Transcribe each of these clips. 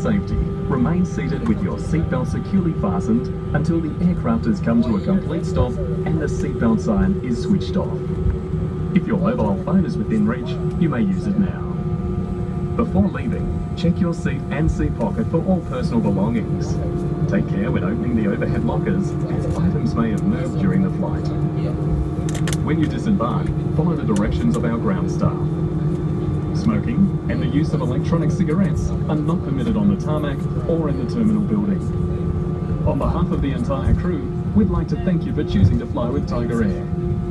safety, remain seated with your seatbelt securely fastened until the aircraft has come to a complete stop and the seatbelt sign is switched off. If your mobile phone is within reach, you may use it now. Before leaving, check your seat and seat pocket for all personal belongings. Take care when opening the overhead lockers, as items may have moved during the flight. When you disembark, follow the directions of our ground staff. Smoking and the use of electronic cigarettes are not permitted on the tarmac or in the terminal building. On behalf of the entire crew, we'd like to thank you for choosing to fly with Tiger Air.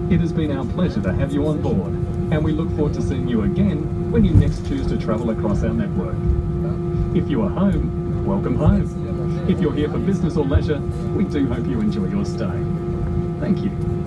It has been our pleasure to have you on board, and we look forward to seeing you again when you next choose to travel across our network. If you are home, welcome home. If you're here for business or leisure, we do hope you enjoy your stay. Thank you.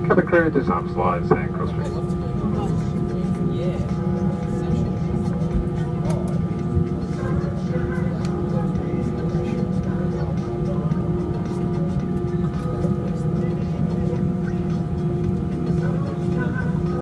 Cabin crew, this is Slides and